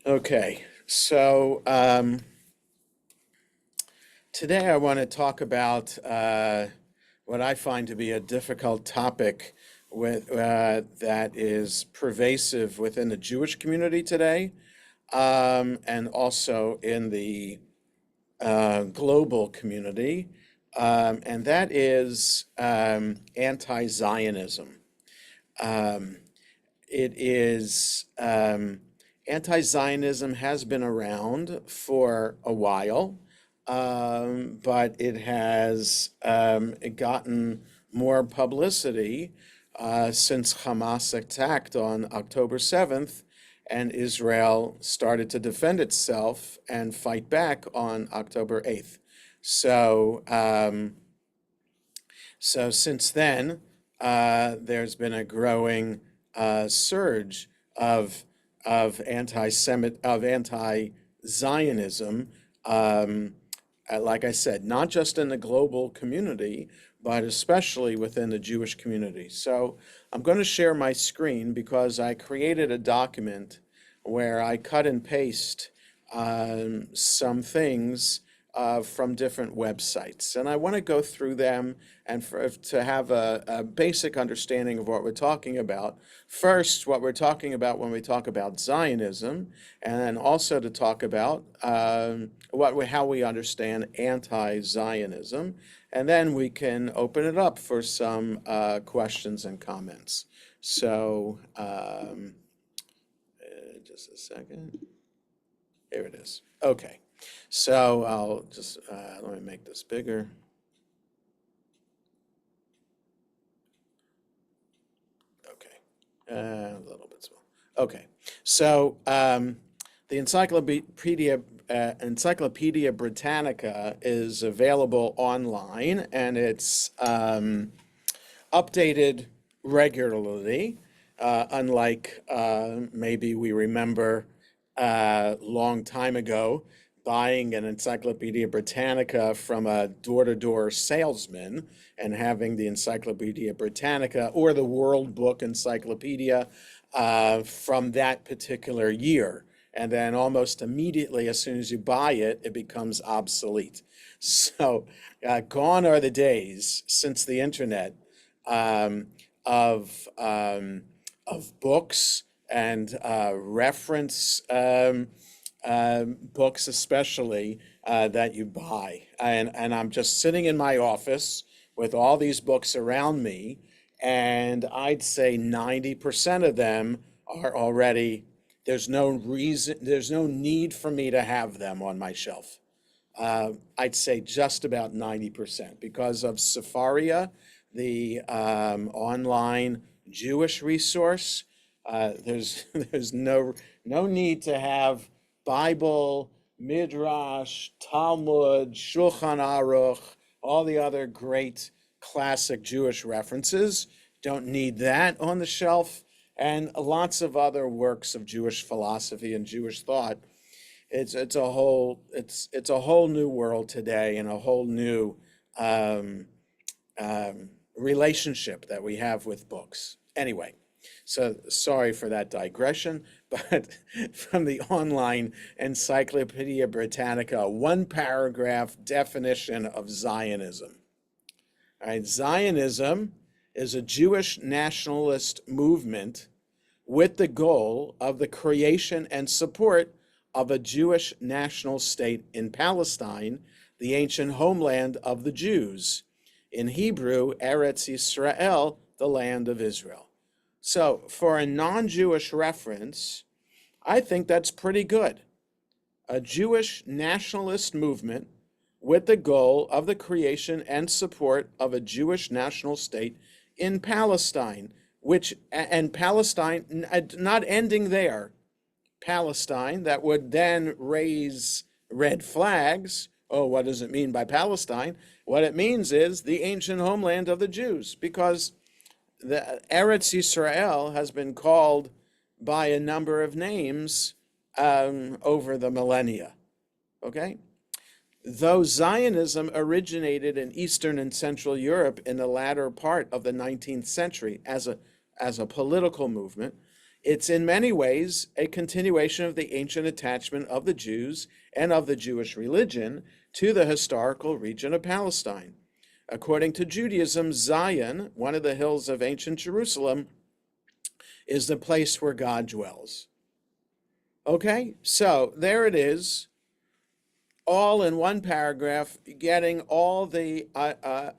Okay, so today I want to talk about what I find to be a difficult topic that is pervasive within the Jewish community today, and also in the global community, and that is anti-Zionism. Um, It is Anti-Zionism has been around for a while, but it has gotten more publicity since Hamas attacked on October 7th, and Israel started to defend itself and fight back on October 8th. So, so since then, there's been a growing surge of anti-Zionism. Like I said, not just in the global community, but especially within the Jewish community. So I'm going to share my screen because I created a document where I cut and paste some things from different websites. And I want to go through them and to have a basic understanding of what we're talking about. First, what we're talking about when we talk about Zionism, and then also to talk about how we understand anti-Zionism. And then we can open it up for some questions and comments. So, just a second. Here it is. Okay. So I'll just, let me make this bigger. Okay. A little bit small. Okay. So the Encyclopedia Britannica is available online, and it's updated regularly, unlike maybe we remember a long time ago buying an Encyclopedia Britannica from a door-to-door salesman and having the Encyclopedia Britannica or the World Book Encyclopedia from that particular year. And then almost immediately, as soon as you buy it, it becomes obsolete. So gone are the days since the internet um, of, um, of books and reference books especially that you buy. And I'm just sitting in my office with all these books around me, and I'd say 90% of them are already, there's no need for me to have them on my shelf. I'd say just about 90% because of Safaria, the online Jewish resource. There's no need to have Bible, Midrash, Talmud, Shulchan Aruch, all the other great classic Jewish references. Don't need that on the shelf, and lots of other works of Jewish philosophy and Jewish thought. It's a whole new world today, and a whole new um, relationship that we have with books. Anyway, so sorry for that digression, but from the online Encyclopedia Britannica, one paragraph definition of Zionism. All right, Zionism is a Jewish nationalist movement with the goal of the creation and support of a Jewish national state in Palestine, the ancient homeland of the Jews. In Hebrew, Eretz Yisrael, the land of Israel. So, for a non-Jewish reference, I think that's pretty good. A Jewish nationalist movement with the goal of the creation and support of a Jewish national state in Palestine, and Palestine, not ending there, Palestine, that would then raise red flags. Oh, what does it mean by Palestine? What it means is the ancient homeland of the Jews, because the Eretz Yisrael has been called by a number of names over the millennia. Okay? Though Zionism originated in Eastern and Central Europe in the latter part of the 19th century as a political movement, It's in many ways a continuation of the ancient attachment of the Jews and of the Jewish religion to the historical region of Palestine. According to Judaism, Zion, one of the hills of ancient Jerusalem, is the place where God dwells. Okay, so there it is, all in one paragraph, getting all the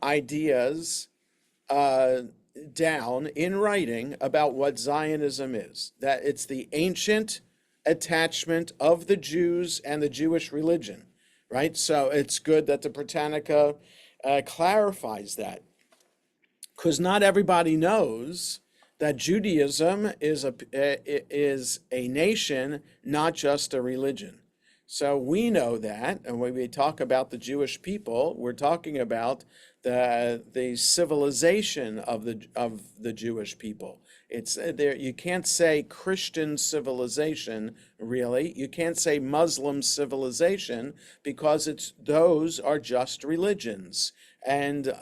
ideas uh, down in writing about what Zionism is. That it's the ancient attachment of the Jews and the Jewish religion, right? So it's good that the Britannica clarifies that, because not everybody knows that Judaism is a nation, not just a religion. So we know that, and when we talk about the Jewish people, we're talking about the civilization of the Jewish people. It's there. You can't say Christian civilization, really. You can't say Muslim civilization, because those are just religions. And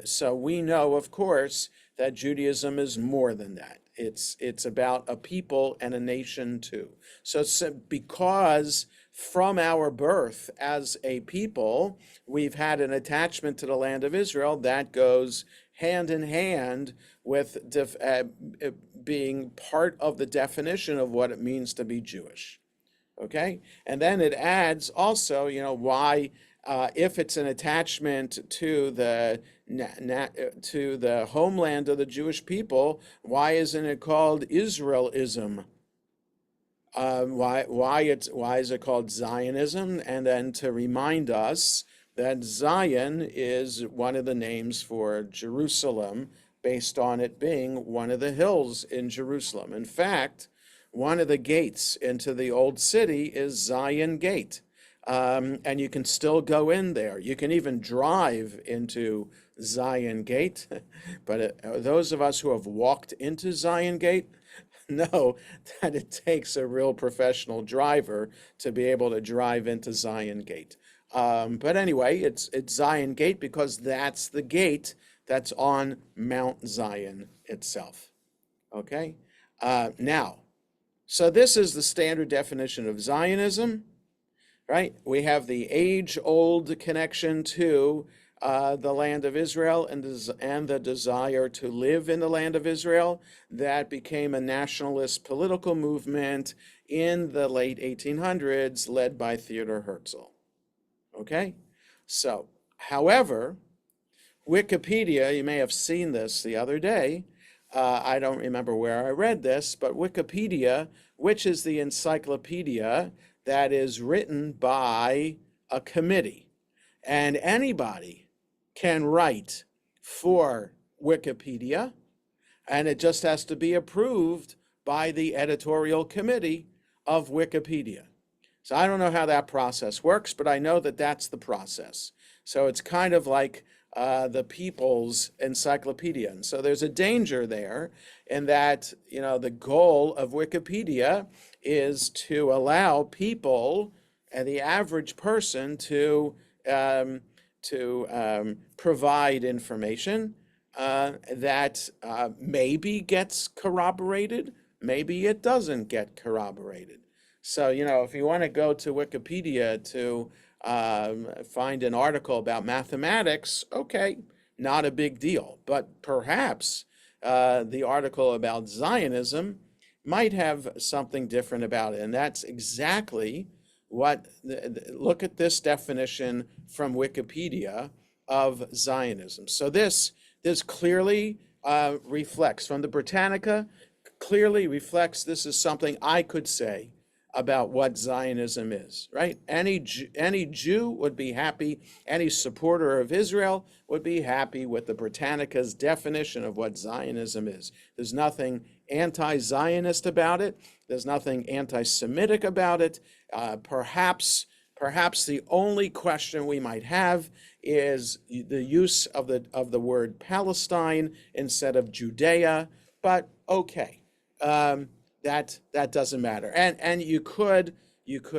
so we know, of course, that Judaism is more than that. It's about a people and a nation too. So because from our birth as a people, we've had an attachment to the land of Israel that goes hand in hand with being part of the definition of what it means to be Jewish. Okay? And then it adds also, why, if it's an attachment to the homeland of the Jewish people, why isn't it called Israelism? Why is it called Zionism? And then to remind us that Zion is one of the names for Jerusalem, based on it being one of the hills in Jerusalem. In fact, one of the gates into the old city is Zion Gate. And you can still go in there. You can even drive into Zion Gate. But those of us who have walked into Zion Gate know that it takes a real professional driver to be able to drive into Zion Gate. But anyway, it's Zion Gate because that's the gate that's on Mount Zion itself. Okay? Now, so this is the standard definition of Zionism, right? We have the age-old connection to the land of Israel and the desire to live in the land of Israel that became a nationalist political movement in the late 1800s, led by Theodor Herzl. Okay? So, however, Wikipedia, you may have seen this the other day. I don't remember where I read this, but Wikipedia, which is the encyclopedia that is written by a committee, and anybody can write for Wikipedia, and it just has to be approved by the editorial committee of Wikipedia. So I don't know how that process works, but I know that that's the process. So it's kind of like the People's Encyclopedia. And so there's a danger there in that, the goal of Wikipedia is to allow people and the average person to provide information that maybe gets corroborated, maybe it doesn't get corroborated. So, if you want to go to Wikipedia to find an article about mathematics, okay, not a big deal. But perhaps the article about Zionism might have something different about it. And that's exactly what, look at this definition from Wikipedia of Zionism. So this clearly reflects, from the Britannica, clearly reflects this is something I could say about what Zionism is, right? Any Jew would be happy, any supporter of Israel would be happy with the Britannica's definition of what Zionism is. There's nothing anti-Zionist about it. There's nothing anti-Semitic about it. Perhaps the only question we might have is the use of the word Palestine instead of Judea, but okay. That doesn't matter. And you could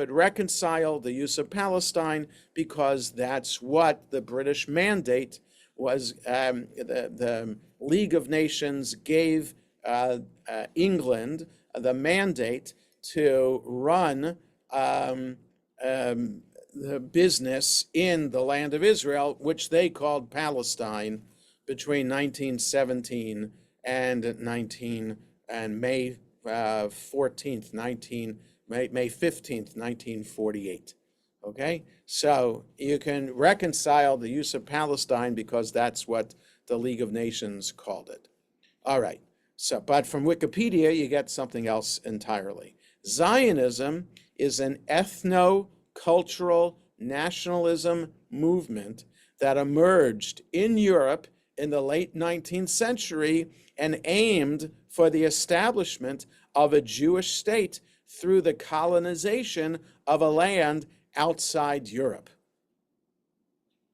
reconcile the use of Palestine because that's what the British mandate was. The League of Nations gave England the mandate to run um, um, the business in the land of Israel, which they called Palestine, between 1917 and 19 and May 14th, 19 May 15th, 1948. Okay, so you can reconcile the use of Palestine because that's what the League of Nations called it. All right. So, but from Wikipedia, you get something else entirely. Zionism is an ethno-cultural nationalism movement that emerged in Europe in the late 19th century and aimed for the establishment of a Jewish state through the colonization of a land outside Europe.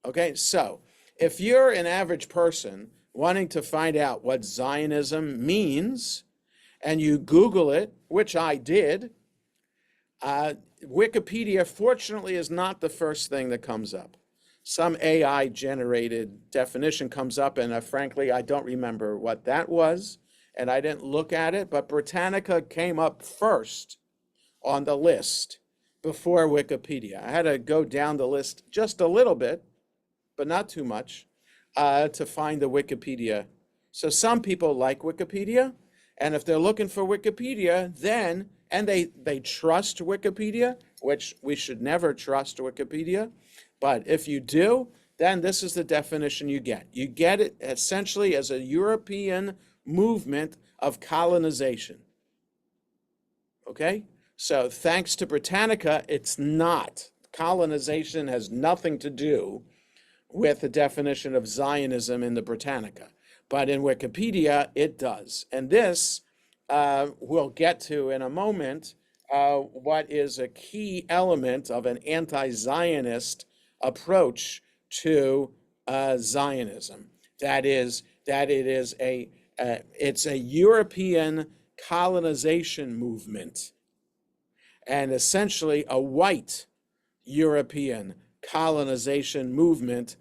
Okay, so if you're an average person wanting to find out what Zionism means, and you Google it, which I did, Wikipedia, fortunately, is not the first thing that comes up. Some AI-generated definition comes up, and frankly, I don't remember what that was, and I didn't look at it, but Britannica came up first on the list before Wikipedia. I had to go down the list just a little bit, but not too much, to find the Wikipedia. So some people like Wikipedia, and if they're looking for Wikipedia, then, and they trust Wikipedia, which we should never trust Wikipedia, but if you do, then this is the definition you get. You get it essentially as a European movement of colonization. Okay? So thanks to Britannica, it's not. Colonization has nothing to do with the definition of Zionism in the Britannica. But in Wikipedia, it does. And this we'll get to in a moment, what is a key element of an anti-Zionist approach to Zionism. That is, that it is it's a European colonization movement, and essentially a white European colonization movement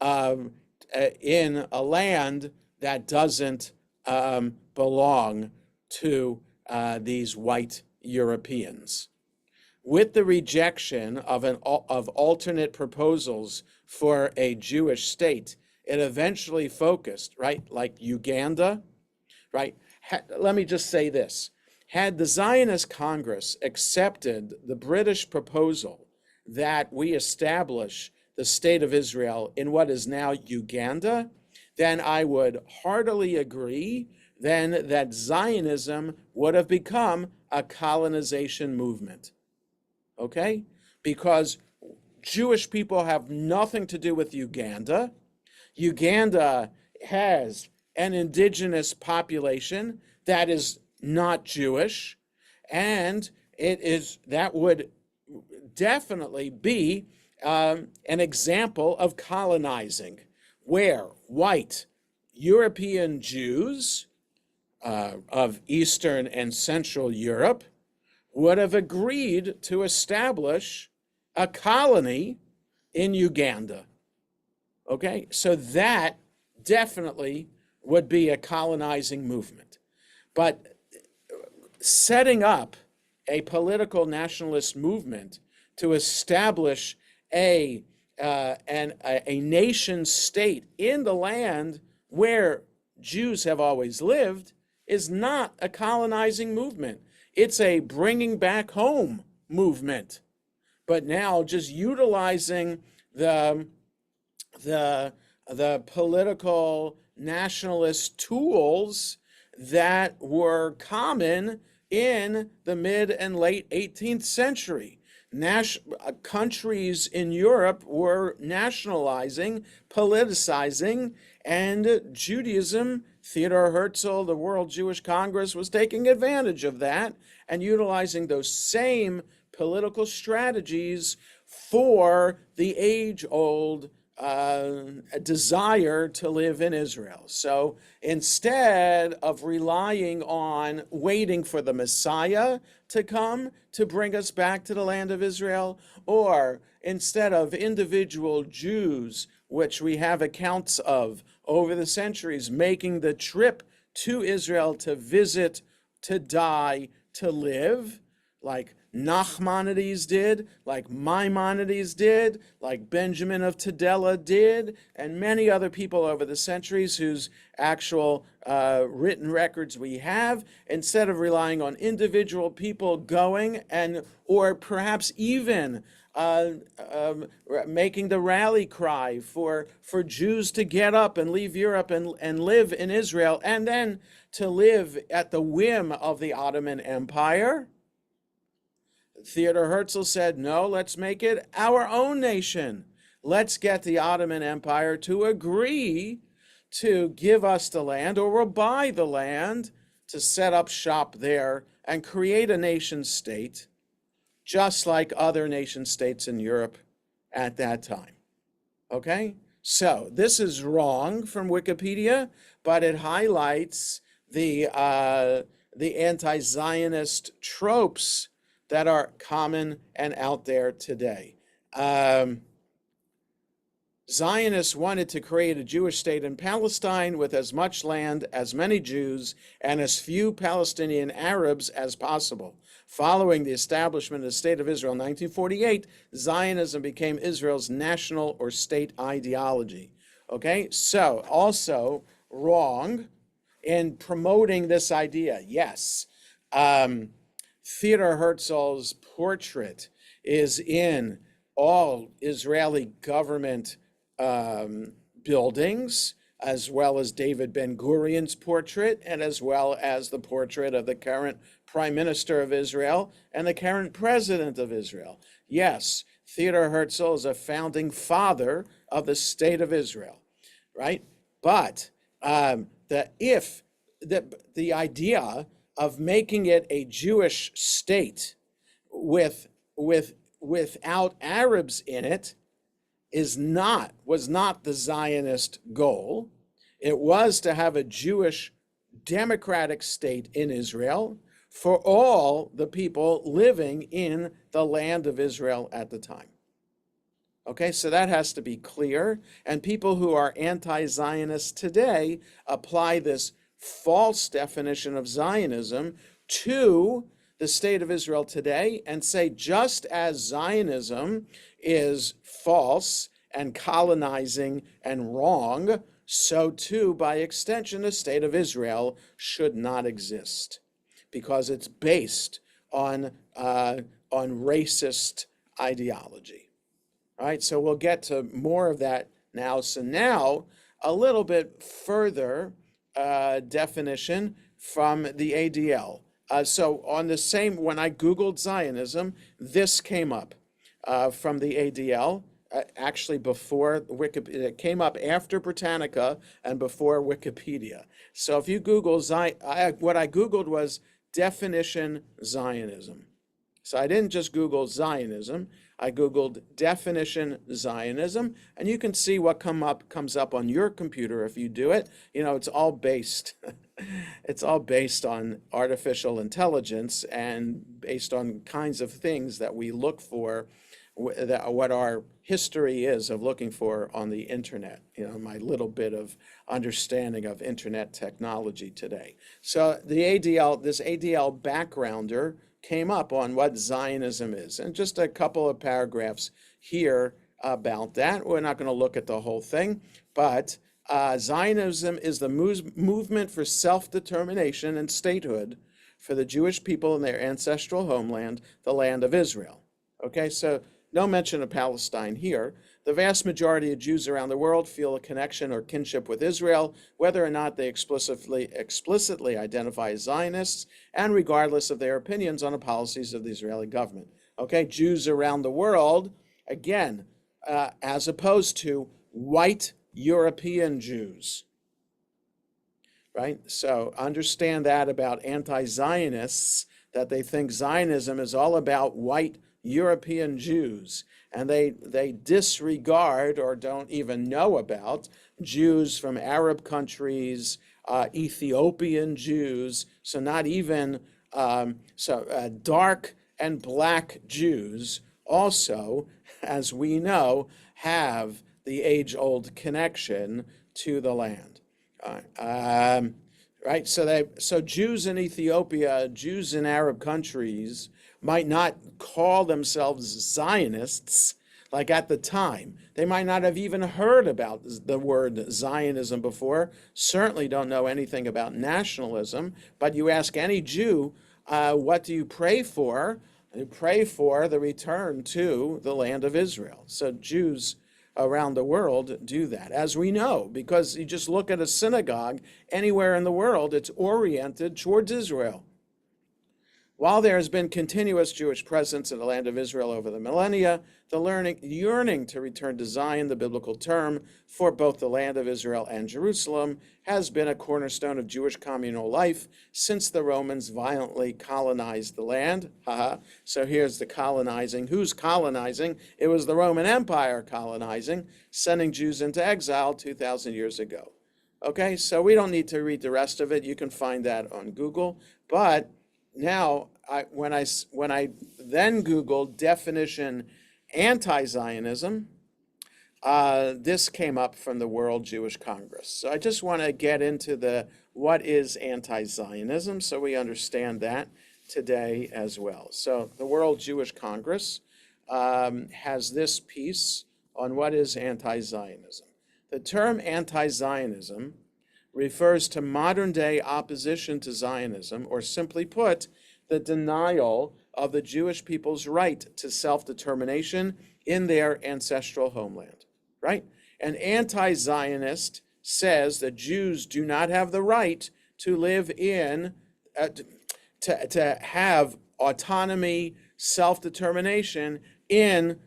in a land that doesn't belong to these white Europeans. With the rejection of alternate proposals for a Jewish state, it eventually focused, right, like Uganda, right? Let me just say this. Had the Zionist Congress accepted the British proposal that we establish the state of Israel in what is now Uganda, then I would heartily agree then that Zionism would have become a colonization movement. Okay? Because Jewish people have nothing to do with Uganda. Uganda has an indigenous population that is not Jewish, and that would definitely be an example of colonizing, where white European Jews of Eastern and Central Europe would have agreed to establish a colony in Uganda. Okay, so that definitely would be a colonizing movement. But setting up a political nationalist movement to establish a nation state in the land where Jews have always lived is not a colonizing movement. It's a bringing back home movement. But now just utilizing the political nationalist tools that were common in the mid and late 18th century. Countries in Europe were nationalizing, politicizing, and Judaism, Theodor Herzl, the World Jewish Congress, was taking advantage of that and utilizing those same political strategies for the age-old desire to live in Israel. So instead of relying on waiting for the Messiah to come to bring us back to the land of Israel, or instead of individual Jews, which we have accounts of over the centuries, making the trip to Israel to visit, to die, to live like Nachmanides did, like Maimonides did, like Benjamin of Tudela did, and many other people over the centuries whose actual written records we have, instead of relying on individual people going and, or perhaps even uh, making the rally cry for Jews to get up and leave Europe and live in Israel, and then to live at the whim of the Ottoman Empire. Theodor Herzl said, no, let's make it our own nation. Let's get the Ottoman Empire to agree to give us the land, or we'll buy the land to set up shop there and create a nation state, just like other nation states in Europe at that time. Okay? So this is wrong from Wikipedia, but it highlights the anti-Zionist tropes that are common and out there today. Zionists wanted to create a Jewish state in Palestine with as much land, as many Jews, and as few Palestinian Arabs as possible. Following the establishment of the State of Israel in 1948, Zionism became Israel's national or state ideology. Okay, so also wrong in promoting this idea. Yes, Theodor Herzl's portrait is in all Israeli government buildings, as well as David Ben-Gurion's portrait, and as well as the portrait of the current Prime Minister of Israel and the current President of Israel. Yes, Theodor Herzl is a founding father of the State of Israel, right? But the idea of making it a Jewish state without Arabs in it was not the Zionist goal. It was to have a Jewish democratic state in Israel for all the people living in the land of Israel at the time. Okay, so that has to be clear. And people who are anti-Zionist today apply this false definition of Zionism to the state of Israel today and say, just as Zionism is false and colonizing and wrong, so too, by extension, the state of Israel should not exist, because it's based on racist ideology. All right, so we'll get to more of that now. So now, a little bit further definition from the ADL. So on the same, when I Googled Zionism, this came up from the ADL, actually before Wikipedia. It came up after Britannica and before Wikipedia. So if you Google what I Googled was definition Zionism. So I didn't just Google Zionism, I Googled definition Zionism, and you can see what comes up on your computer if you do it. You know, it's all based on artificial intelligence and based on kinds of things that we look for, what our history is of looking for on the internet. You know, my little bit of understanding of internet technology today. So this ADL backgrounder came up on what Zionism is, and just a couple of paragraphs here about that. We're not going to look at the whole thing, but Zionism is the movement for self-determination and statehood for the Jewish people in their ancestral homeland, the land of Israel. Okay, so no mention of Palestine here. The vast majority of Jews around the world feel a connection or kinship with Israel, whether or not they explicitly identify as Zionists, and regardless of their opinions on the policies of the Israeli government. Okay, Jews around the world, again, as opposed to white European Jews, right? So understand that about anti-Zionists, that they think Zionism is all about white European Jews, and they disregard or don't even know about Jews from Arab countries, Ethiopian Jews, so not even, dark and black Jews also, as we know, have the age-old connection to the land. right? So Jews in Ethiopia, Jews in Arab countries might not call themselves Zionists like at the time. They might not have even heard about the word Zionism before, certainly don't know anything about nationalism, but you ask any Jew, what do you pray for? You pray for the return to the land of Israel. So Jews around the world do that, as we know, because you just look at a synagogue anywhere in the world, it's oriented towards Israel. While there has been continuous Jewish presence in the land of Israel over the millennia, the yearning to return to Zion, the biblical term for both the land of Israel and Jerusalem, has been a cornerstone of Jewish communal life since the Romans violently colonized the land. So here's the colonizing. Who's colonizing? It was the Roman Empire colonizing, sending Jews into exile 2,000 years ago. Okay, so we don't need to read the rest of it. You can find that on Google. But now, when I then Googled definition anti-Zionism, this came up from the World Jewish Congress. So I just want to get into what is anti-Zionism so we understand that today as well. So the World Jewish Congress has this piece on what is anti-Zionism. The term anti-Zionism refers to modern-day opposition to Zionism, or simply put, the denial of the Jewish people's right to self-determination in their ancestral homeland, right? An anti-Zionist says that Jews do not have the right to live in, to have autonomy, self-determination in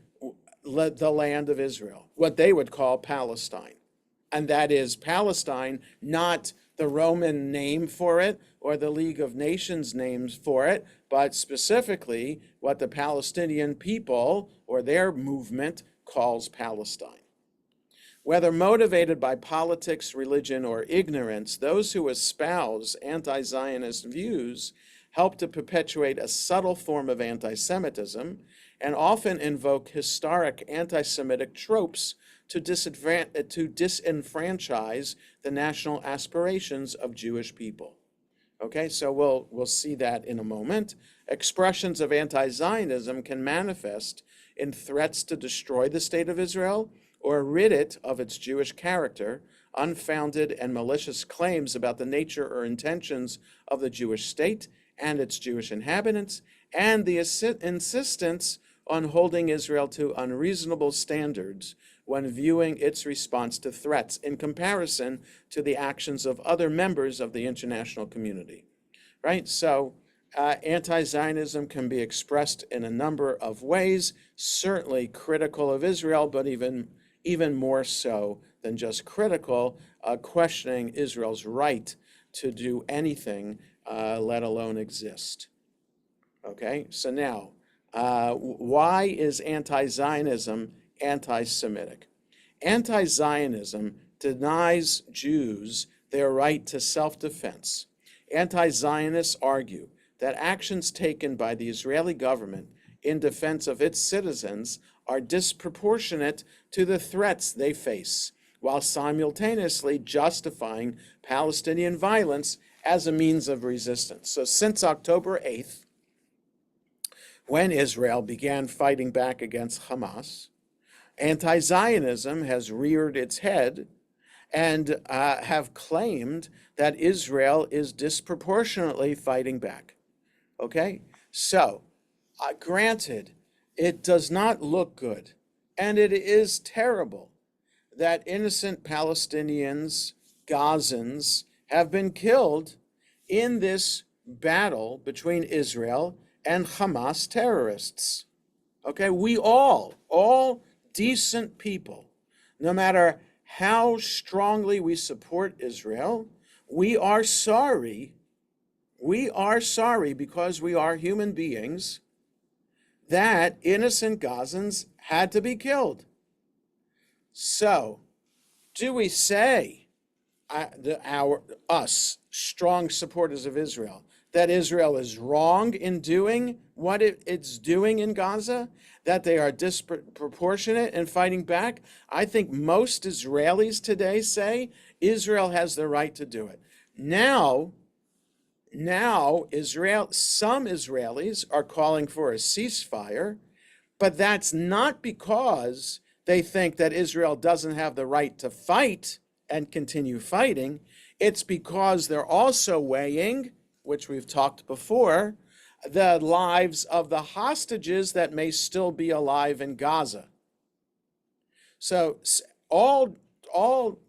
the land of Israel, what they would call Palestine. And that is Palestine, not the Roman name for it or the League of Nations names for it, but specifically what the Palestinian people or their movement calls Palestine. Whether motivated by politics, religion, or ignorance, those who espouse anti-Zionist views help to perpetuate a subtle form of anti-Semitism and often invoke historic anti-Semitic tropes to disenfranchise the national aspirations of Jewish people. Okay, so we'll see that in a moment. Expressions of anti-Zionism can manifest in threats to destroy the state of Israel or rid it of its Jewish character, unfounded and malicious claims about the nature or intentions of the Jewish state and its Jewish inhabitants, and the insistence on holding Israel to unreasonable standards when viewing its response to threats in comparison to the actions of other members of the international community, right? So anti-Zionism can be expressed in a number of ways, certainly critical of Israel, but even more so than just critical, questioning Israel's right to do anything, let alone exist. Okay, so now, why is anti-Zionism anti-Semitic? Anti-Zionism denies Jews their right to self-defense. Anti-Zionists argue that actions taken by the Israeli government in defense of its citizens are disproportionate to the threats they face, while simultaneously justifying Palestinian violence as a means of resistance. So since October 8th, when Israel began fighting back against Hamas, anti-Zionism has reared its head and have claimed that Israel is disproportionately fighting back. Okay? So, granted, it does not look good, and it is terrible that innocent Palestinians, Gazans, have been killed in this battle between Israel and Hamas terrorists. Okay, we all decent people, no matter how strongly we support Israel, we are sorry because we are human beings that innocent Gazans had to be killed. So, do we say, us strong supporters of Israel, that Israel is wrong in doing what it's doing in Gaza, that they are disproportionate in fighting back? I think most Israelis today say Israel has the right to do it. Now, some Israelis are calling for a ceasefire, but that's not because they think that Israel doesn't have the right to fight and continue fighting. It's because they're also weighing, which we've talked before, the lives of the hostages that may still be alive in Gaza. So all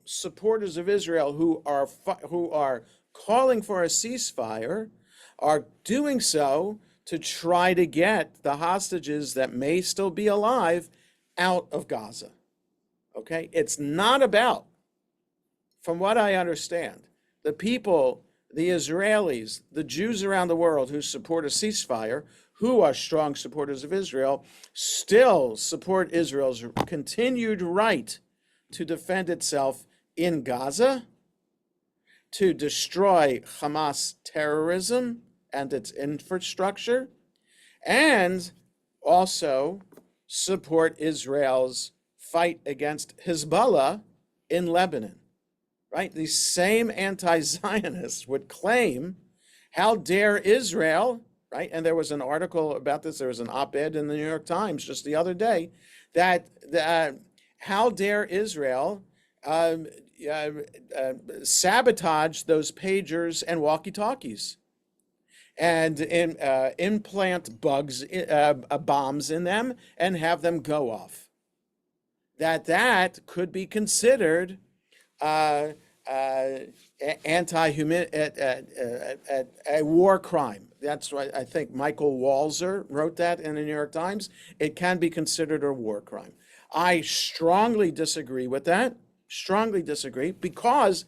supporters of Israel who are calling for a ceasefire are doing so to try to get the hostages that may still be alive out of Gaza. Okay? It's not about, from what I understand, the people, the Israelis, the Jews around the world who support a ceasefire, who are strong supporters of Israel, still support Israel's continued right to defend itself in Gaza, to destroy Hamas terrorism and its infrastructure, and also support Israel's fight against Hezbollah in Lebanon, right? These same anti-Zionists would claim, how dare Israel, right? And there was an article about this, there was an op-ed in the New York Times just the other day, that how dare Israel sabotage those pagers and walkie-talkies and implant bombs in them and have them go off. That could be considered a war crime. That's why I think Michael Walzer wrote that in the New York Times. It can be considered a war crime. I strongly disagree with that. Strongly disagree, because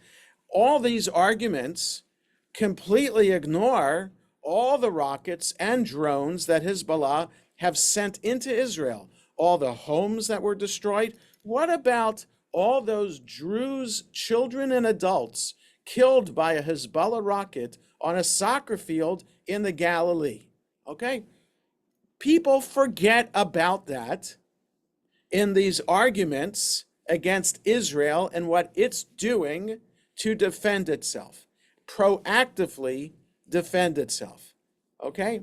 all these arguments completely ignore all the rockets and drones that Hezbollah have sent into Israel, all the homes that were destroyed. What about all those Druze children and adults killed by a Hezbollah rocket on a soccer field in the Galilee? Okay? People forget about that in these arguments against Israel and what it's doing to defend itself, proactively defend itself. Okay?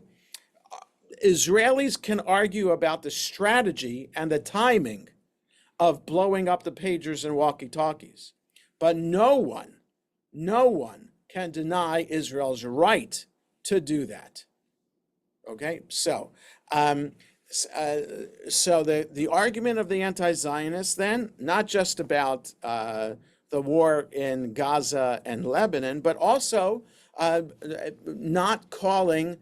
Israelis can argue about the strategy and the timing of blowing up the pagers and walkie-talkies, but no one can deny Israel's right to do that. Okay? So, the argument of the anti-Zionists then, not just about the war in Gaza and Lebanon, but also not calling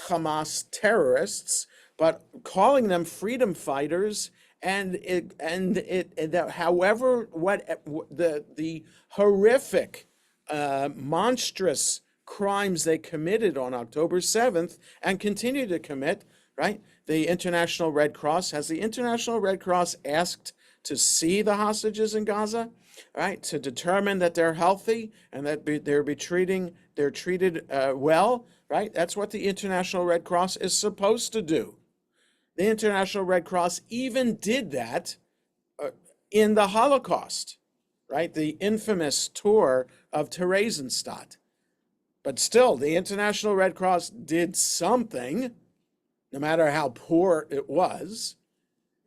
Hamas terrorists, but calling them freedom fighters, however, the horrific, monstrous crimes they committed on October 7th and continue to commit, right? The International Red Cross, has the International Red Cross asked to see the hostages in Gaza, right? To determine that they're healthy and that they're treated well, right? That's what the International Red Cross is supposed to do. The International Red Cross even did that in the Holocaust, right? The infamous tour of Theresienstadt. But still, the International Red Cross did something, no matter how poor it was,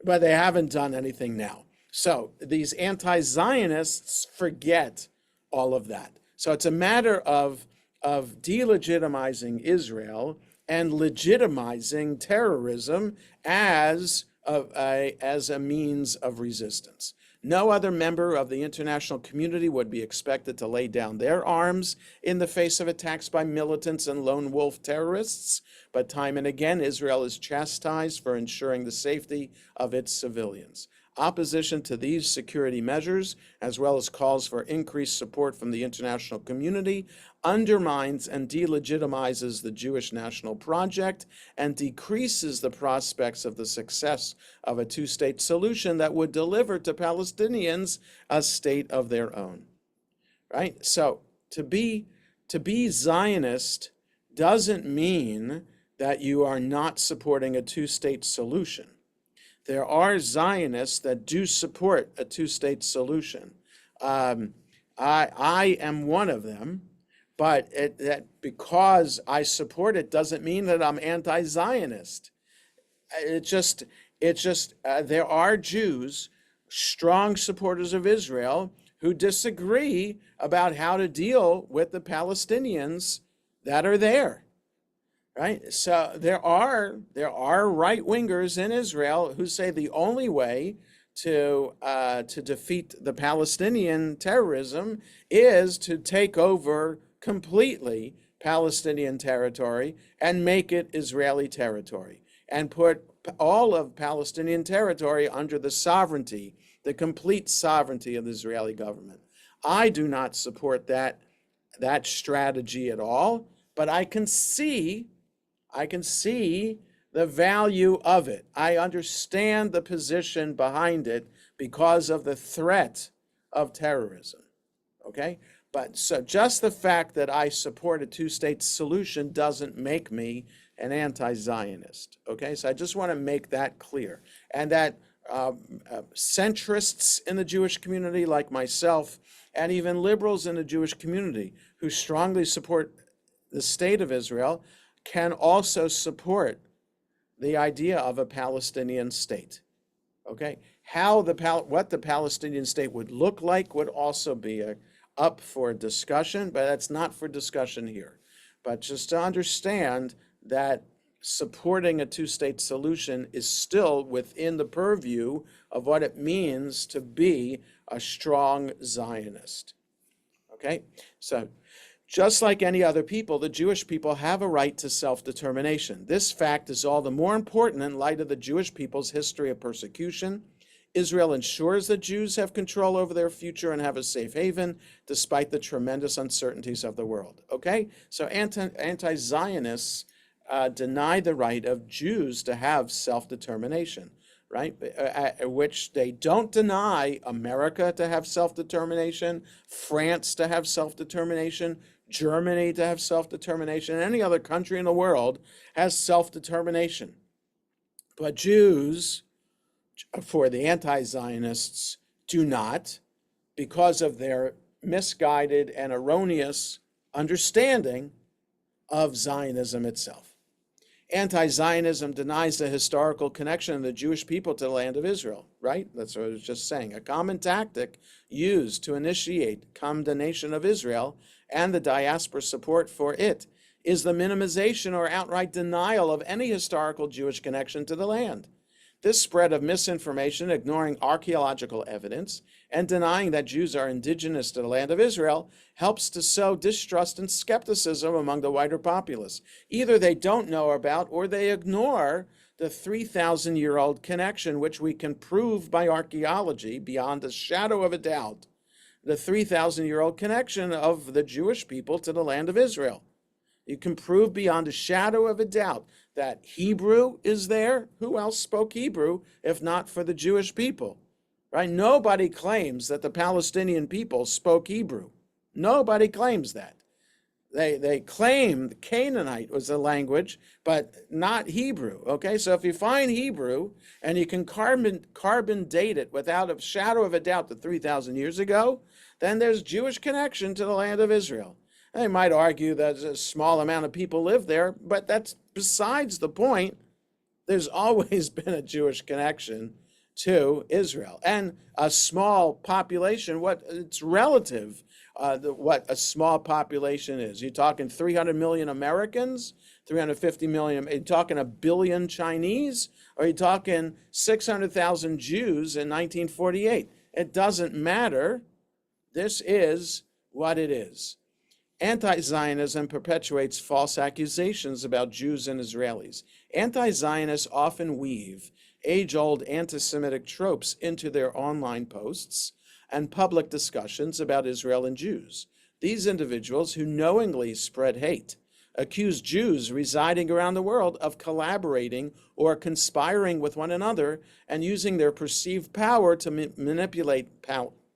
but they haven't done anything now. So these anti-Zionists forget all of that. So it's a matter of delegitimizing Israel and legitimizing terrorism as a means of resistance. No other member of the international community would be expected to lay down their arms in the face of attacks by militants and lone wolf terrorists, but time and again, Israel is chastised for ensuring the safety of its civilians. Opposition to these security measures, as well as calls for increased support from the international community, undermines and delegitimizes the Jewish national project and decreases the prospects of the success of a two-state solution that would deliver to Palestinians a state of their own. Right? So to be Zionist doesn't mean that you are not supporting a two-state solution. There are Zionists that do support a two-state solution. I am one of them, But that because I support it doesn't mean that I'm anti-Zionist. It just, there are Jews, strong supporters of Israel, who disagree about how to deal with the Palestinians that are there, right? So there are right wingers in Israel who say the only way to defeat the Palestinian terrorism is to take over completely Palestinian territory and make it Israeli territory and put all of Palestinian territory under the sovereignty, the complete sovereignty of the Israeli government. I do not support that strategy at all, but I can see the value of it. I understand the position behind it because of the threat of terrorism. Okay? But so just the fact that I support a two-state solution doesn't make me an anti-Zionist. Okay? So I just want to make that clear. And that centrists in the Jewish community like myself, and even liberals in the Jewish community who strongly support the state of Israel, can also support the idea of a Palestinian state. Okay, what the Palestinian state would look like would also be up for discussion, but that's not for discussion here. But just to understand that supporting a two-state solution is still within the purview of what it means to be a strong Zionist. Okay, so just like any other people, the Jewish people have a right to self-determination. This fact is all the more important in light of the Jewish people's history of persecution. Israel ensures that Jews have control over their future and have a safe haven, despite the tremendous uncertainties of the world. Okay? So anti-Zionists deny the right of Jews to have self-determination, right? Which they don't deny America to have self-determination, France to have self-determination, Germany to have self-determination, and any other country in the world has self-determination. But Jews, for the anti-Zionists, do not, because of their misguided and erroneous understanding of Zionism itself. Anti-Zionism denies the historical connection of the Jewish people to the land of Israel, right? That's what I was just saying. A common tactic used to initiate condemnation of Israel and the diaspora support for it is the minimization or outright denial of any historical Jewish connection to the land. This spread of misinformation, ignoring archaeological evidence, and denying that Jews are indigenous to the land of Israel helps to sow distrust and skepticism among the wider populace. Either they don't know about or they ignore the 3,000-year-old connection, which we can prove by archaeology beyond a shadow of a doubt, the 3,000-year-old connection of the Jewish people to the land of Israel. You can prove beyond a shadow of a doubt that Hebrew is there. Who else spoke Hebrew if not for the Jewish people? Right? Nobody claims that the Palestinian people spoke Hebrew. Nobody claims that. They claim Canaanite was the language, but not Hebrew. Okay, so if you find Hebrew and you can carbon date it without a shadow of a doubt to 3,000 years ago, then there's Jewish connection to the land of Israel. They might argue that a small amount of people live there, but that's besides the point. There's always been a Jewish connection to Israel, and a small population. It's relative. What a small population is. You're talking 300 million Americans, 350 million. Are you talking a billion Chinese? Or are you talking 600,000 Jews in 1948? It doesn't matter. This is what it is. Anti-Zionism perpetuates false accusations about Jews and Israelis. Anti-Zionists often weave age-old anti-Semitic tropes into their online posts and public discussions about Israel and Jews. These individuals who knowingly spread hate accuse Jews residing around the world of collaborating or conspiring with one another and using their perceived power to manipulate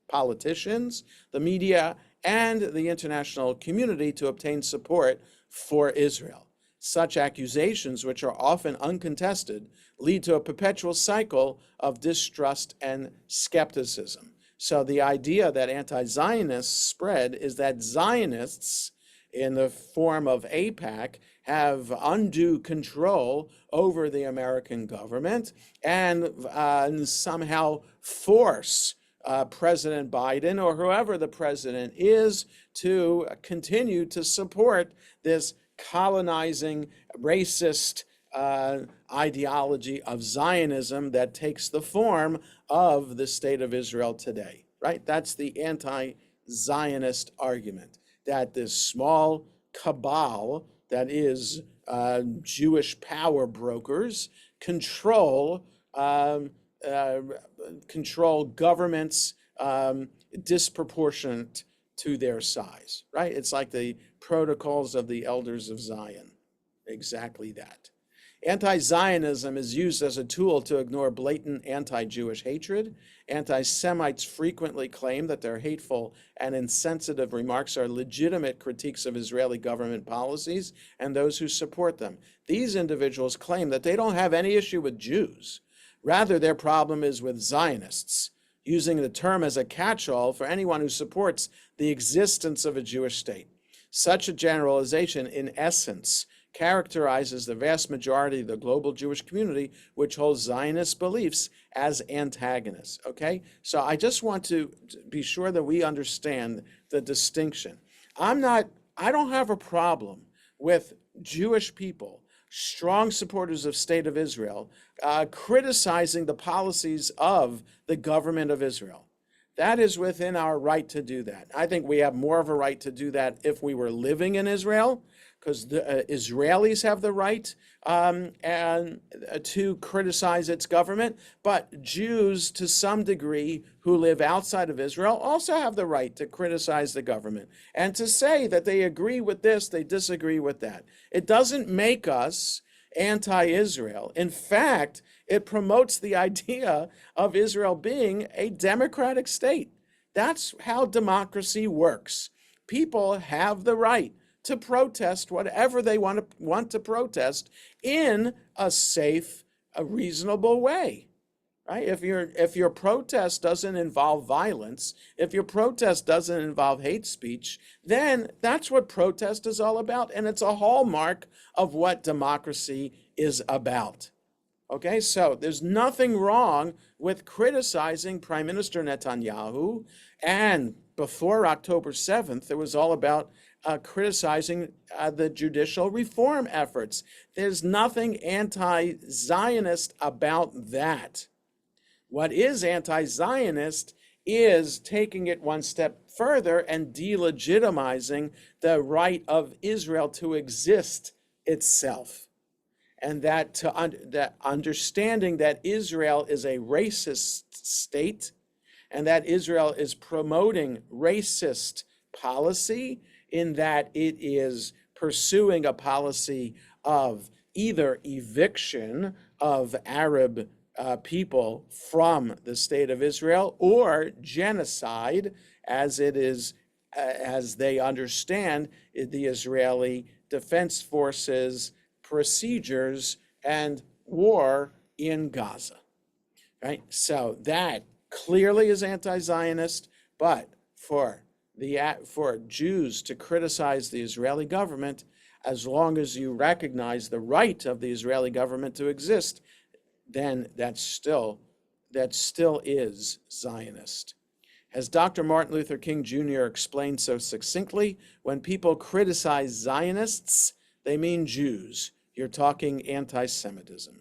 politicians, the media, and the international community to obtain support for Israel. Such accusations, which are often uncontested, lead to a perpetual cycle of distrust and skepticism. So the idea that anti-Zionists spread is that Zionists in the form of AIPAC have undue control over the American government and somehow force President Biden or whoever the president is to continue to support this colonizing, racist ideology of Zionism that takes the form of the state of Israel today, right? That's the anti-Zionist argument, that this small cabal that is Jewish power brokers control control governments disproportionate to their size, right? It's like the protocols of the elders of Zion, exactly that. Anti-Zionism is used as a tool to ignore blatant anti-Jewish hatred. Anti-Semites frequently claim that their hateful and insensitive remarks are legitimate critiques of Israeli government policies and those who support them. These individuals claim that they don't have any issue with Jews. Rather, their problem is with Zionists, using the term as a catch-all for anyone who supports the existence of a Jewish state. Such a generalization, in essence, characterizes the vast majority of the global Jewish community, which holds Zionist beliefs as antagonists, okay? So I just want to be sure that we understand the distinction. I don't have a problem with Jewish people, strong supporters of State of Israel, criticizing the policies of the government of Israel. That is within our right to do that. I think we have more of a right to do that if we were living in Israel, because the Israelis have the right to criticize its government, but Jews, to some degree, who live outside of Israel also have the right to criticize the government and to say that they agree with this, they disagree with that. It doesn't make us anti-Israel. In fact, it promotes the idea of Israel being a democratic state. That's how democracy works. People have the right to protest whatever they want to protest in a safe, a reasonable way, right? If your protest doesn't involve violence, if your protest doesn't involve hate speech, then that's what protest is all about, and it's a hallmark of what democracy is about. Okay, so there's nothing wrong with criticizing Prime Minister Netanyahu, and before October 7th, it was all about criticizing the judicial reform efforts. There's nothing anti-Zionist about that. What is anti-Zionist is taking it one step further and delegitimizing the right of Israel to exist itself. And that understanding that Israel is a racist state and that Israel is promoting racist policy in that it is pursuing a policy of either eviction of Arab people from the state of Israel or genocide, as it is, as they understand the Israeli Defense Forces procedures and war in Gaza, right? So that clearly is anti-Zionist, but for Jews to criticize the Israeli government, as long as you recognize the right of the Israeli government to exist, then that still is Zionist. As Dr. Martin Luther King Jr. explained so succinctly, when people criticize Zionists, they mean Jews. You're talking anti-Semitism.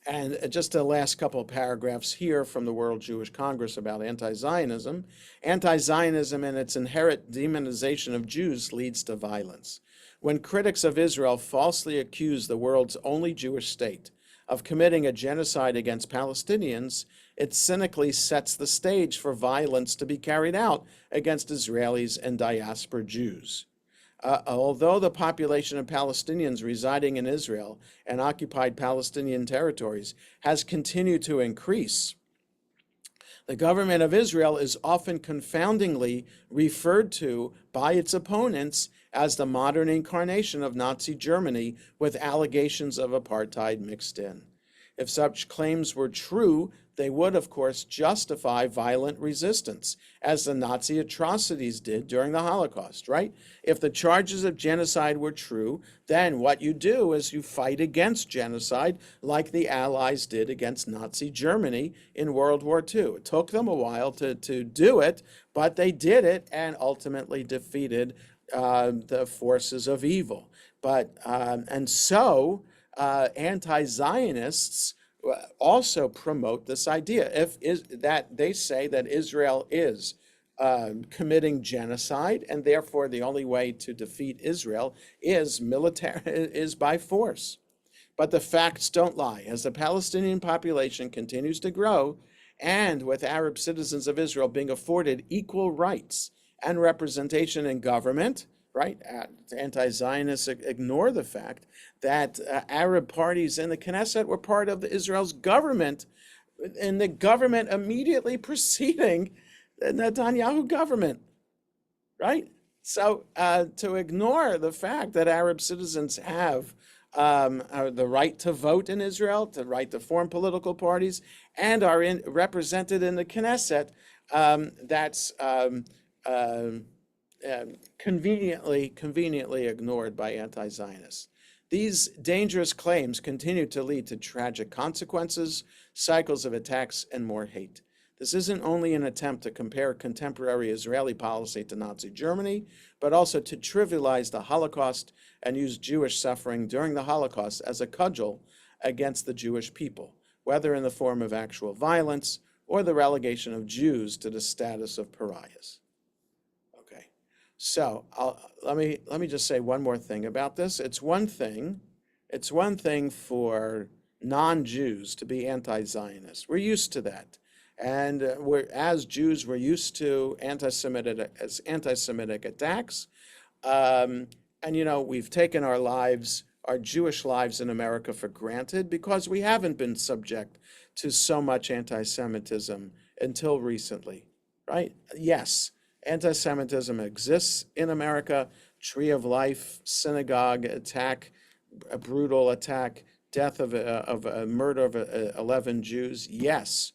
And just the last couple of paragraphs here from the World Jewish Congress about anti-Zionism. Anti-Zionism and its inherent demonization of Jews leads to violence. When critics of Israel falsely accuse the world's only Jewish state of committing a genocide against Palestinians, it cynically sets the stage for violence to be carried out against Israelis and diaspora Jews. Although the population of Palestinians residing in Israel and occupied Palestinian territories has continued to increase, the government of Israel is often confoundingly referred to by its opponents as the modern incarnation of Nazi Germany with allegations of apartheid mixed in. If such claims were true, they would, of course, justify violent resistance, as the Nazi atrocities did during the Holocaust, right? If the charges of genocide were true, then what you do is you fight against genocide like the Allies did against Nazi Germany in World War II. It took them a while to do it, but they did it and ultimately defeated the forces of evil. But and so anti-Zionists also promote this idea. If is that they say that Israel is committing genocide, and therefore the only way to defeat Israel is military is by force. But the facts don't lie. As the Palestinian population continues to grow, and with Arab citizens of Israel being afforded equal rights and representation in government, right? Anti-Zionists ignore the fact that Arab parties in the Knesset were part of Israel's government, and the government immediately preceding the Netanyahu government, right? So to ignore the fact that Arab citizens have the right to vote in Israel, the right to form political parties, and are represented in the Knesset, that's conveniently ignored by anti-Zionists. These dangerous claims continue to lead to tragic consequences, cycles of attacks, and more hate. This isn't only an attempt to compare contemporary Israeli policy to Nazi Germany, but also to trivialize the Holocaust and use Jewish suffering during the Holocaust as a cudgel against the Jewish people, whether in the form of actual violence or the relegation of Jews to the status of pariahs. Okay, so let me just say one more thing about this. It's one thing for non-Jews to be anti-Zionist. We're used to that. And as Jews, we're used to anti-Semitic attacks. And, we've taken our Jewish lives in America for granted because we haven't been subject to so much anti-Semitism until recently, right? Yes, anti-Semitism exists in America. Tree of Life, synagogue attack, a brutal attack, death of a murder of 11 Jews. Yes.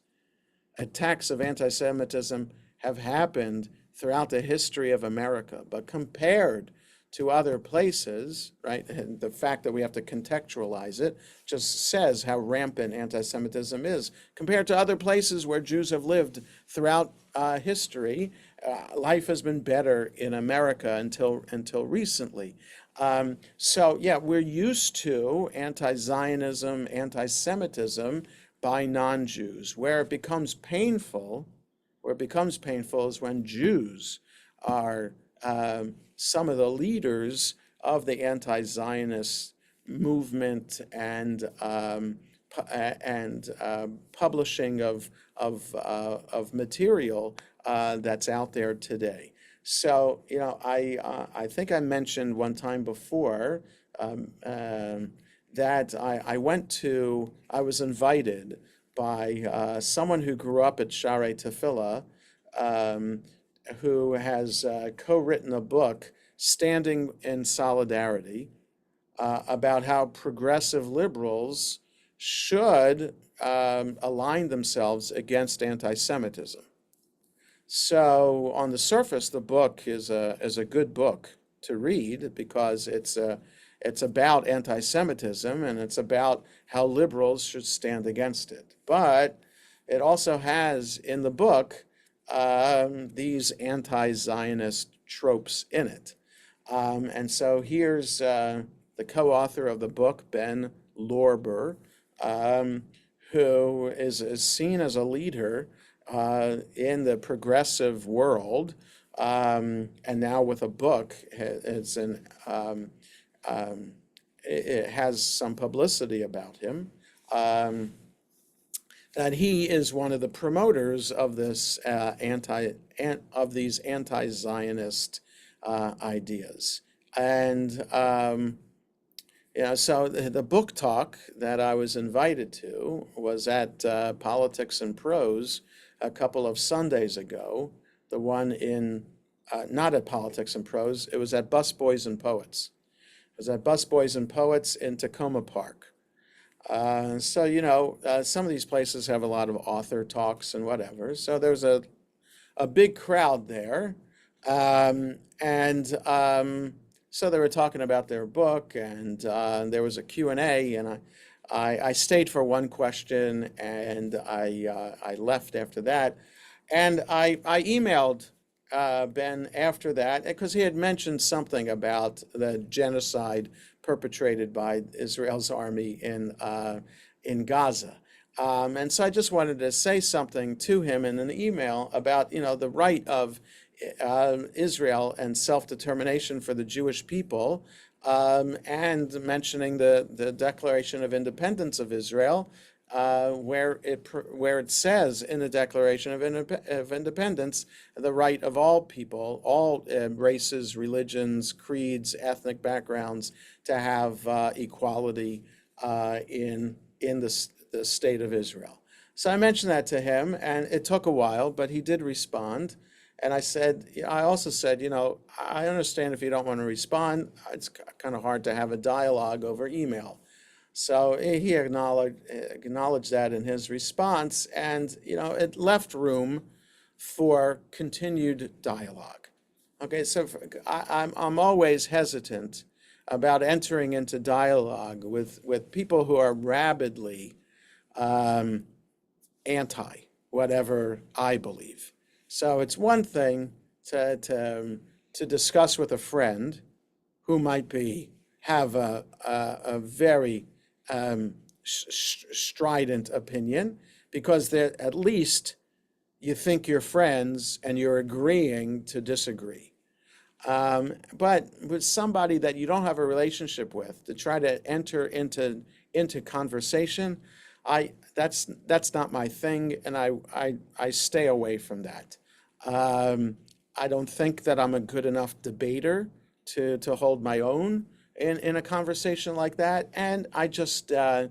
Attacks of anti-Semitism have happened throughout the history of America, but compared to other places, right, and the fact that we have to contextualize it just says how rampant anti-Semitism is. Compared to other places where Jews have lived throughout history, life has been better in America until recently. So yeah, we're used to anti-Zionism, anti-Semitism by non-Jews. Where it becomes painful is when Jews are some of the leaders of the anti-Zionist movement and publishing of material that's out there today. So, I think I mentioned one time before that I was invited by someone who grew up at Sharei Tefillah, who has co-written a book, Standing in Solidarity, about how progressive liberals should align themselves against anti-Semitism. So on the surface, the book is a good book to read because it's about anti-Semitism and it's about how liberals should stand against it. But it also has in the book these anti-Zionist tropes in it. And so here's the co-author of the book, Ben Lorber, who is seen as a leader in the progressive world, and now with a book, it has some publicity about him, that he is one of the promoters of this of these anti-Zionist ideas. And so the book talk that I was invited to was at Politics and Prose a couple of Sundays ago. The one not at Politics and Prose, it was at Busboys and Poets. It was at Busboys and Poets in Tacoma Park. So, some of these places have a lot of author talks and whatever. So there's a big crowd there. And so they were talking about their book, and there was a Q&A, and I stayed for one question, and I left after that. And I emailed Ben after that because he had mentioned something about the genocide perpetrated by Israel's army in Gaza. And so I just wanted to say something to him in an email about, the right of Israel and self-determination for the Jewish people, and mentioning the Declaration of Independence of Israel, where it says in the Declaration of Independence the right of all people, all races, religions, creeds, ethnic backgrounds, to have equality in the state of Israel. So I mentioned that to him, and it took a while, but he did respond. And I also said, I understand if you don't want to respond. It's kind of hard to have a dialogue over email. So he acknowledged that in his response, and it left room for continued dialogue. Okay, so I'm always hesitant about entering into dialogue with people who are rabidly um, anti whatever I believe. So it's one thing to discuss with a friend who might have a very strident opinion, because they're, at least you think you're friends and you're agreeing to disagree. But with somebody that you don't have a relationship with, to try to enter into conversation, that's not my thing, and I stay away from that. I don't think that I'm a good enough debater to hold my own in a conversation like that, and I just don't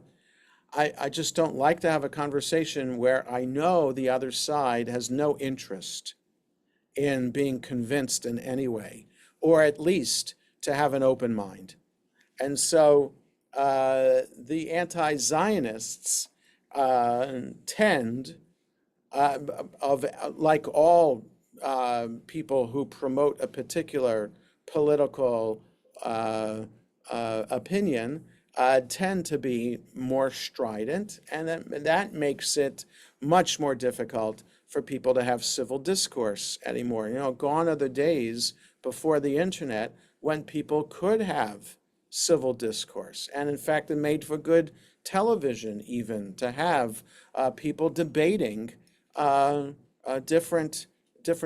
like to have a conversation where I know the other side has no interest in being convinced in any way, or at least to have an open mind. And so the anti-Zionists tend, uh, like all people who promote a particular political uh, opinion, tend to be more strident, and that makes it much more difficult for people to have civil discourse anymore. Gone are the days before the internet when people could have civil discourse. And in fact, it made for good television, even, to have people debating uh, different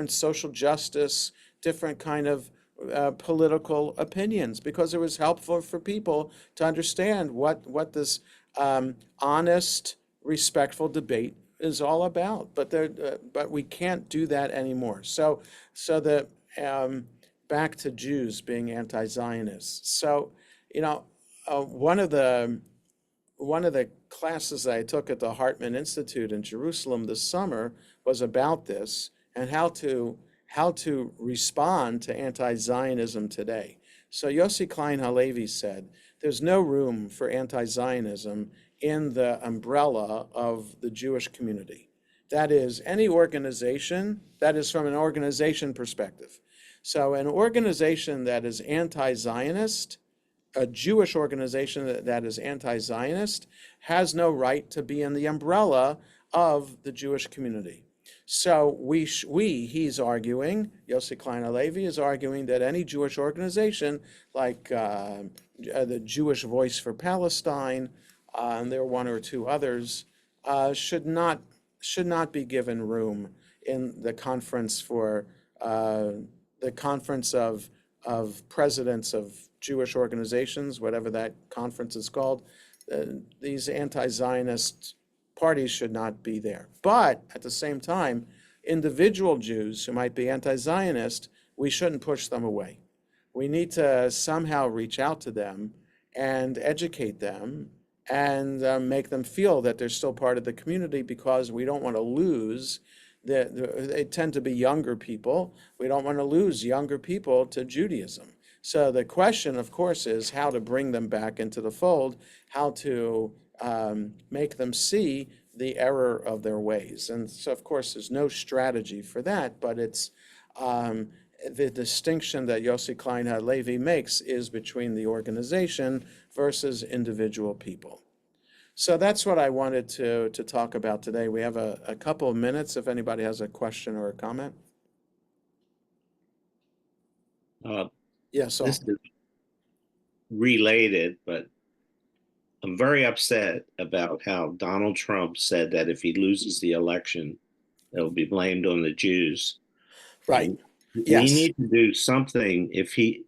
social justice, different kind of political opinions, because it was helpful for people to understand what this honest, respectful debate is all about. But we can't do that anymore. So the back to Jews being anti-Zionists. So, you know, one of the classes I took at the Hartman Institute in Jerusalem this summer was about this, and how to respond to anti-Zionism today. So Yossi Klein Halevi said, there's no room for anti-Zionism in the umbrella of the Jewish community. That is, any organization, that is from an organization perspective. So an organization that is anti-Zionist, a Jewish organization that is anti-Zionist, has no right to be in the umbrella of the Jewish community. So he's arguing, Yossi Klein Halevi is arguing, that any Jewish organization, like the Jewish Voice for Palestine, and there are one or two others, should not be given room in the conference for the conference of presidents of Jewish organizations, whatever that conference is called. These anti-Zionist parties should not be there. But at the same time, individual Jews who might be anti-Zionist, we shouldn't push them away. We need to somehow reach out to them and educate them and make them feel that they're still part of the community, because we don't want to lose they tend to be younger people. We don't want to lose younger people to Judaism. So the question, of course, is how to bring them back into the fold, how to make them see the error of their ways. And so, of course, there's no strategy for that, but it's um, the distinction that Yossi Klein Halevi makes is between the organization versus individual people. So that's what I wanted to talk about today. We have a couple of minutes if anybody has a question or a comment. Uh, Yes, this so is related, but I'm very upset about how Donald Trump said that if he loses the election, it'll be blamed on the Jews. right. And we Yes. need to do something if he,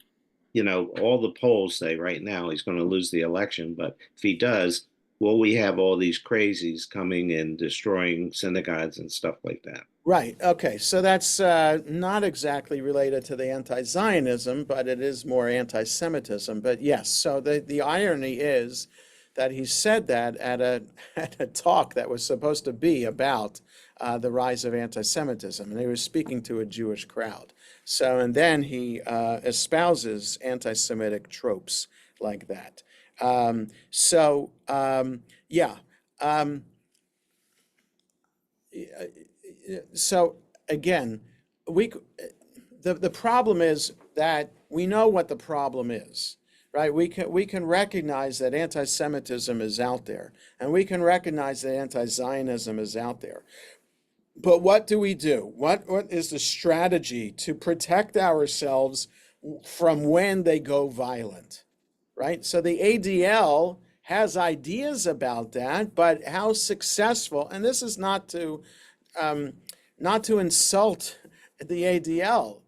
all the polls say right now he's going to lose the election, but if he does, will we have all these crazies coming and destroying synagogues and stuff like that? Right. Okay. So that's not exactly related to the anti-Zionism, but it is more anti-Semitism. But yes. So the irony is that he said that at a at a talk that was supposed to be about the rise of anti-Semitism, and he was speaking to a Jewish crowd. So and then he espouses anti-Semitic tropes like that. Yeah. Um, so again, we the problem is that we know what the problem is, right? We can recognize that anti-Semitism is out there, and we can recognize that anti-Zionism is out there. But what do we do? What is the strategy to protect ourselves from when they go violent, right? So the ADL has ideas about that, but how successful, and this is um, not to insult the ADL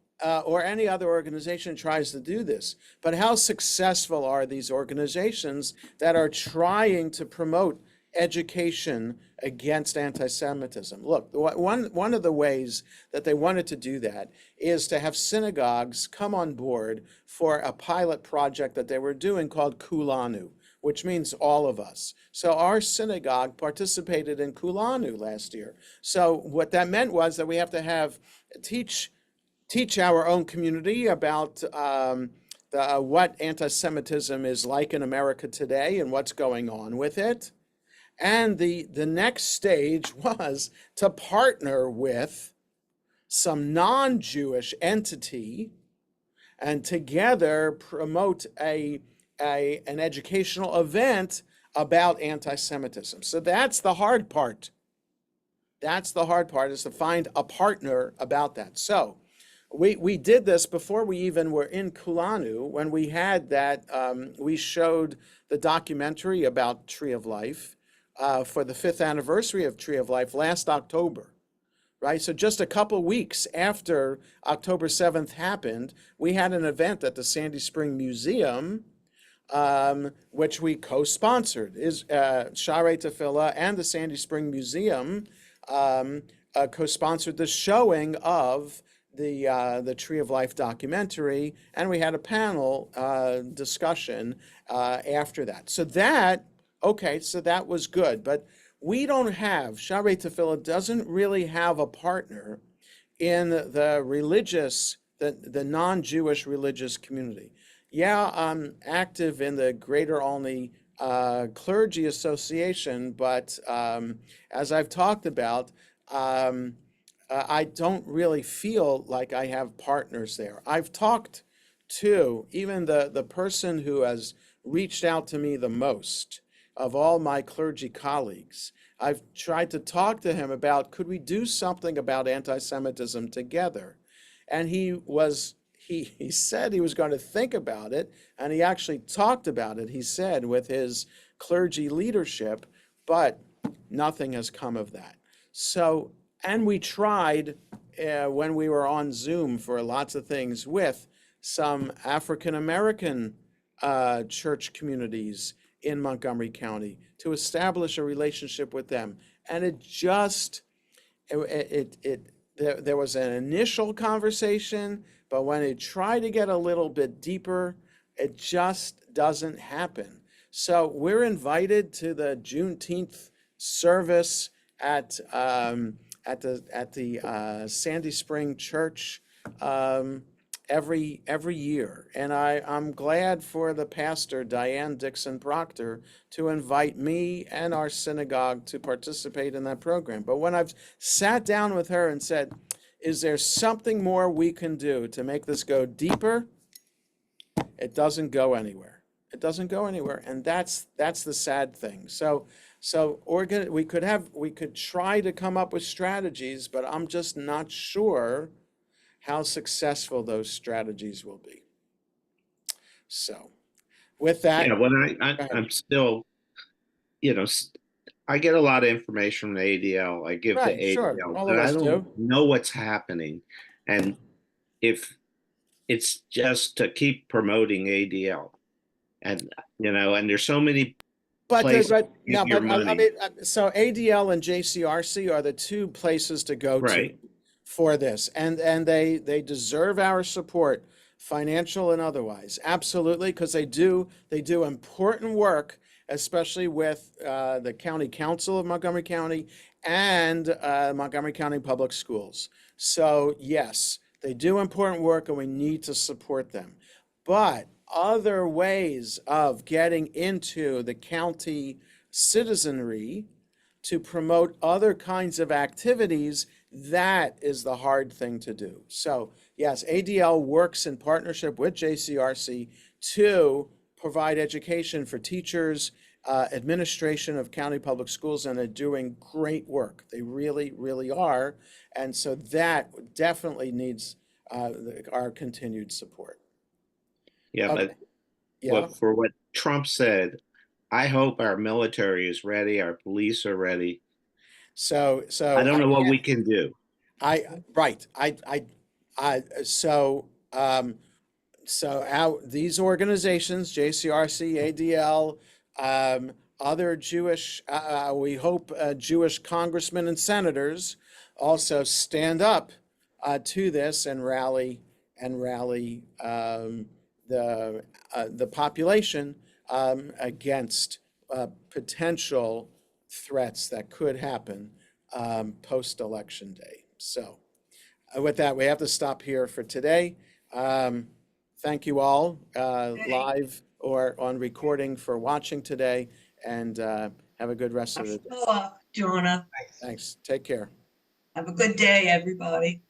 or any other organization tries to do this, but how successful are these organizations that are trying to promote education against anti-Semitism? Look, one of the ways that they wanted to do that is to have synagogues come on board for a pilot project that they were doing called Kulanu, which means all of us. So our synagogue participated in Kulanu last year. So what that meant was that we have to teach our own community about what anti-Semitism is like in America today and what's going on with it. And the next stage was to partner with some non-Jewish entity and together promote an educational event about anti-Semitism. So that's the hard part. That's the hard part, is to find a partner about that. So we did this before we even were in Kulanu, when we had that, we showed the documentary about Tree of Life for the 5th anniversary of Tree of Life last October, right? So just a couple weeks after October 7th happened, we had an event at the Sandy Spring Museum, which we co-sponsored. Is Sharei Tefillah and the Sandy Spring Museum co-sponsored the showing of the Tree of Life documentary, and we had a panel discussion after that. So that was good, but we don't have, Sharei Tefillah doesn't really have a partner in the non-Jewish religious community. Yeah, I'm active in the Greater Olney Clergy Association, but as I've talked about, um, I don't really feel like I have partners there. I've talked to even the person who has reached out to me the most of all my clergy colleagues. I've tried to talk to him about, could we do something about anti-Semitism together? And he said he was going to think about it, and he actually talked about it, he said, with his clergy leadership, but nothing has come of that. So, and we tried when we were on Zoom for lots of things with some African American church communities in Montgomery County to establish a relationship with them. And there was an initial conversation, but when it tried to get a little bit deeper, it just doesn't happen. So we're invited to the Juneteenth service at the Sandy Spring Church, every year. And I'm glad for the pastor, Diane Dixon Proctor, to invite me and our synagogue to participate in that program. But when I've sat down with her and said, is there something more we can do to make this go deeper? It doesn't go anywhere. It doesn't go anywhere, and that's the sad thing. We could try to come up with strategies, but I'm just not sure how successful those strategies will be. So, with that, Yeah, well, go ahead. I'm still, you know, I get a lot of information from the ADL. I give the Right, sure, ADL, all but of I us don't do. know what's happening. And if it's just to keep promoting ADL, and and there's so many places But to give no, your but I money. mean, so ADL and JCRC are the two places to go to Right. for this, and they deserve our support, financial and otherwise, absolutely, because they do important work, especially with the County Council of Montgomery County and Montgomery County Public Schools. So yes, they do important work, and we need to support them. But other ways of getting into the county citizenry to promote other kinds of activities, that is the hard thing to do. So, yes, ADL works in partnership with JCRC to provide education for teachers, administration of county public schools, and they're doing great work. They really, really are. And so that definitely needs our continued support. Yeah, Okay, but yeah. for what Trump said, I hope our military is ready, our police are ready. So, I so don't I, know what we can do. right. So, these organizations, JCRC, ADL, other Jewish, we hope Jewish congressmen and senators also stand up to this and rally the population against potential threats that could happen post-election day. So with that, we have to stop here for today. Um, Thank you all Okay. live or on recording for watching today, and have a good rest I'm of the day. still up, Jonah. Thanks. Take care. Have a good day, everybody.